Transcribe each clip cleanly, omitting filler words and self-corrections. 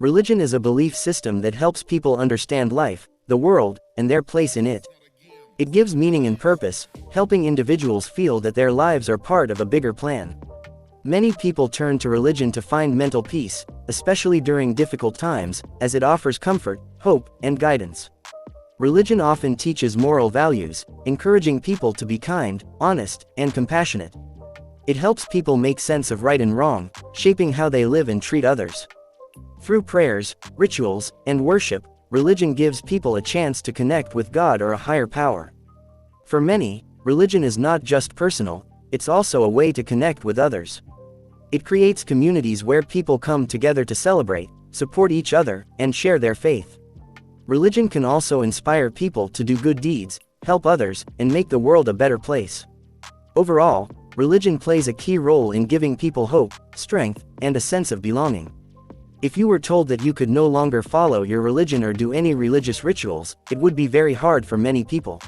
Religion is a belief system that helps people understand life, the world, and their place in it. It gives meaning and purpose, helping individuals feel that their lives are part of a bigger plan. Many people turn to religion to find mental peace, especially during difficult times, as it offers comfort, hope, and guidance. Religion often teaches moral values, encouraging people to be kind, honest, and compassionate. It helps people make sense of right and wrong, shaping how they live and treat others. Through prayers, rituals, and worship, religion gives people a chance to connect with God or a higher power. For many, religion is not just personal, it's also a way to connect with others. It creates communities where people come together to celebrate, support each other, and share their faith. Religion can also inspire people to do good deeds, help others, and make the world a better place. Overall, religion plays a key role in giving people hope, strength, and a sense of belonging. If you were told that you could no longer follow your religion or do any religious rituals, it would be very hard for many people.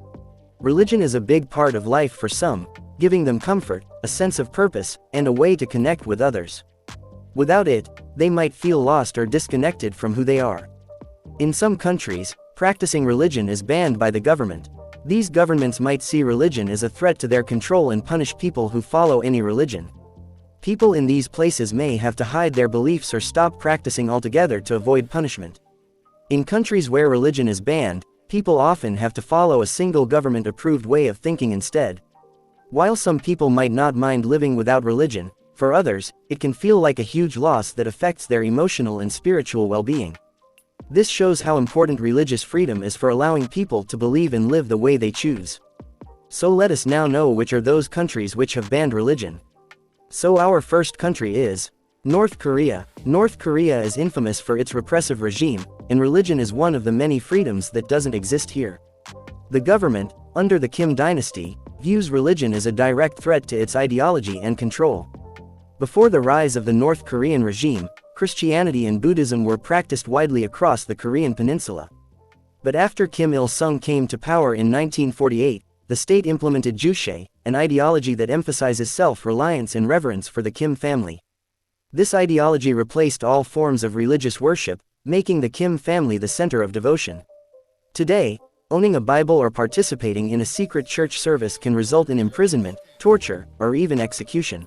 Religion is a big part of life for some, giving them comfort, a sense of purpose, and a way to connect with others. Without it, they might feel lost or disconnected from who they are. In some countries, practicing religion is banned by the government. These governments might see religion as a threat to their control and punish people who follow any religion. People in these places may have to hide their beliefs or stop practicing altogether to avoid punishment. In countries where religion is banned, people often have to follow a single government-approved way of thinking instead. While some people might not mind living without religion, for others, it can feel like a huge loss that affects their emotional and spiritual well-being. This shows how important religious freedom is for allowing people to believe and live the way they choose. So let us now know which are those countries which have banned religion. So our first country is North Korea. North Korea is infamous for its repressive regime, and religion is one of the many freedoms that doesn't exist here. The government, under the Kim dynasty, views religion as a direct threat to its ideology and control. Before the rise of the North Korean regime, Christianity and Buddhism were practiced widely across the Korean peninsula. But after Kim Il-sung came to power in 1948, the state implemented Juche, an ideology that emphasizes self-reliance and reverence for the Kim family. This ideology replaced all forms of religious worship, making the Kim family the center of devotion. Today, owning a Bible or participating in a secret church service can result in imprisonment, torture, or even execution.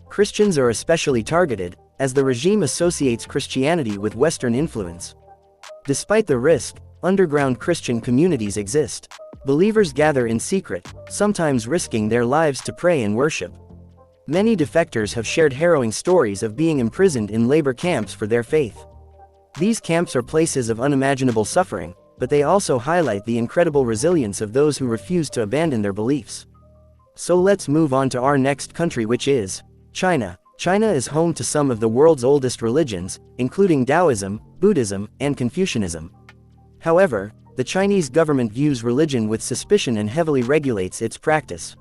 Christians are especially targeted, as the regime associates Christianity with Western influence. Despite the risk, underground Christian communities exist. Believers gather in secret, sometimes risking their lives to pray and worship. Many defectors have shared harrowing stories of being imprisoned in labor camps for their faith. These camps are places of unimaginable suffering, but they also highlight the incredible resilience of those who refuse to abandon their beliefs. So let's move on to our next country, which is China. China is home to some of the world's oldest religions, including Taoism, Buddhism, and Confucianism. However, the Chinese government views religion with suspicion and heavily regulates its practice.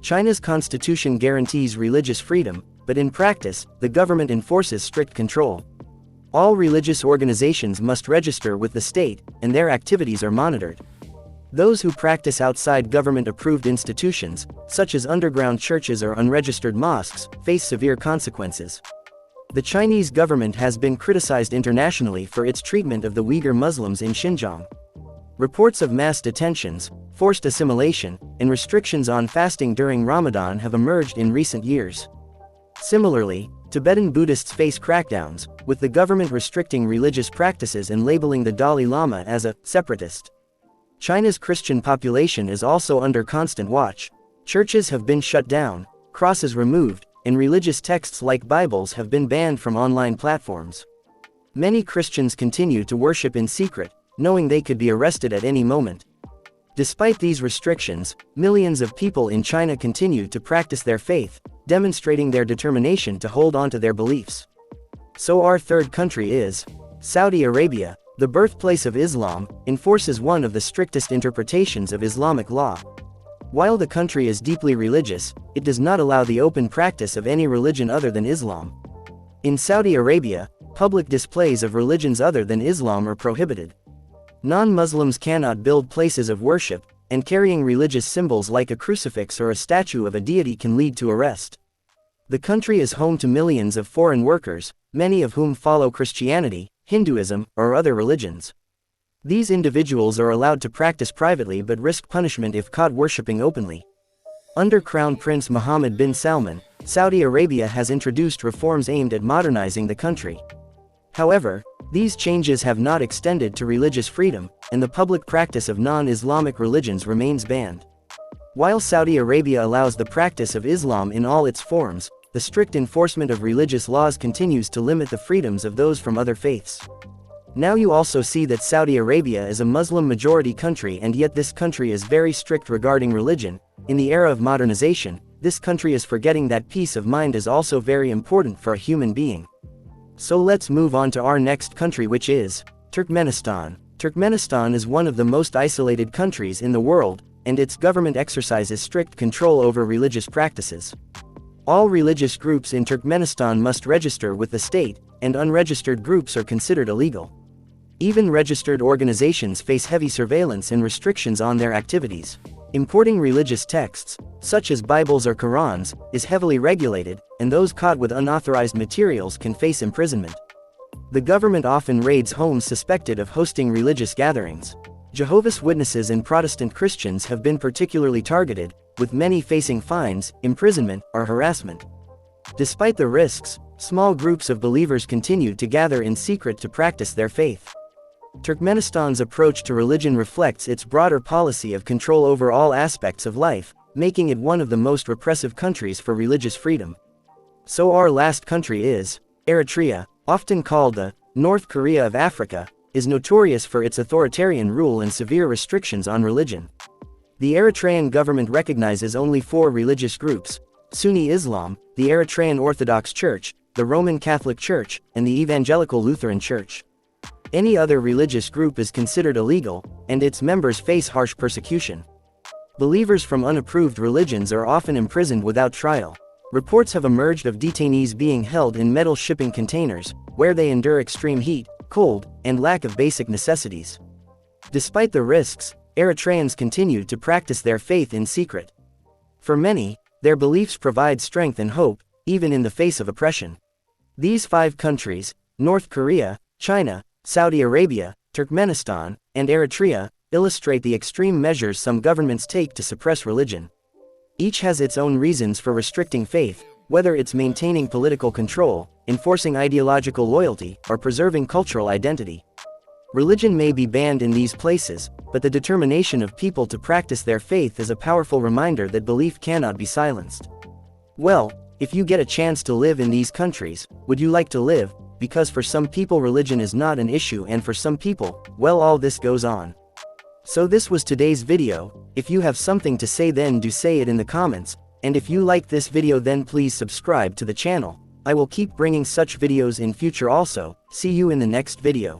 China's constitution guarantees religious freedom, but in practice, the government enforces strict control. All religious organizations must register with the state, and their activities are monitored. Those who practice outside government-approved institutions, such as underground churches or unregistered mosques, face severe consequences. The Chinese government has been criticized internationally for its treatment of the Uyghur Muslims in Xinjiang. Reports of mass detentions, forced assimilation, and restrictions on fasting during Ramadan have emerged in recent years. Similarly, Tibetan Buddhists face crackdowns, with the government restricting religious practices and labeling the Dalai Lama as a separatist. China's Christian population is also under constant watch. Churches have been shut down, crosses removed, and religious texts like Bibles have been banned from online platforms. Many Christians continue to worship in secret, knowing they could be arrested at any moment. Despite these restrictions, millions of people in China continue to practice their faith, demonstrating their determination to hold on to their beliefs. So our third country is Saudi Arabia. The birthplace of Islam, enforces one of the strictest interpretations of Islamic law. While the country is deeply religious, it does not allow the open practice of any religion other than Islam. In Saudi Arabia, public displays of religions other than Islam are prohibited. Non-Muslims cannot build places of worship, and carrying religious symbols like a crucifix or a statue of a deity can lead to arrest. The country is home to millions of foreign workers, many of whom follow Christianity, Hinduism, or other religions. These individuals are allowed to practice privately but risk punishment if caught worshipping openly. Under Crown Prince Mohammed bin Salman, Saudi Arabia has introduced reforms aimed at modernizing the country. However, these changes have not extended to religious freedom, and the public practice of non-Islamic religions remains banned. While Saudi Arabia allows the practice of Islam in all its forms, the strict enforcement of religious laws continues to limit the freedoms of those from other faiths. Now you also see that Saudi Arabia is a Muslim-majority country, and yet this country is very strict regarding religion. In the era of modernization, this country is forgetting that peace of mind is also very important for a human being. So let's move on to our next country, which is Turkmenistan. Turkmenistan is one of the most isolated countries in the world, and its government exercises strict control over religious practices. All religious groups in Turkmenistan must register with the state, and unregistered groups are considered illegal. Even registered organizations face heavy surveillance and restrictions on their activities. Importing religious texts, such as Bibles or Qurans, is heavily regulated, and those caught with unauthorized materials can face imprisonment. The government often raids homes suspected of hosting religious gatherings. Jehovah's Witnesses and Protestant Christians have been particularly targeted, with many facing fines, imprisonment, or harassment. Despite the risks, small groups of believers continue to gather in secret to practice their faith. Turkmenistan's approach to religion reflects its broader policy of control over all aspects of life, making it one of the most repressive countries for religious freedom. So our last country is Eritrea, often called the North Korea of Africa, is notorious for its authoritarian rule and severe restrictions on religion. The Eritrean government recognizes only 4 religious groups: Sunni Islam, the Eritrean Orthodox Church, the Roman Catholic Church, and the Evangelical Lutheran Church. Any other religious group is considered illegal, and its members face harsh persecution. Believers from unapproved religions are often imprisoned without trial. Reports have emerged of detainees being held in metal shipping containers, where they endure extreme heat, cold, and lack of basic necessities. Despite the risks, Eritreans continue to practice their faith in secret. For many, their beliefs provide strength and hope, even in the face of oppression. These 5 countries, North Korea, China, Saudi Arabia, Turkmenistan, and Eritrea, illustrate the extreme measures some governments take to suppress religion. Each has its own reasons for restricting faith, whether it's maintaining political control, enforcing ideological loyalty, or preserving cultural identity. Religion may be banned in these places, but the determination of people to practice their faith is a powerful reminder that belief cannot be silenced. Well, if you get a chance to live in these countries, would you like to live? Because for some people religion is not an issue, and for some people, well, all this goes on. So this was today's video. If you have something to say, then do say it in the comments, and if you like this video, then please subscribe to the channel. I will keep bringing such videos in future also. See you in the next video.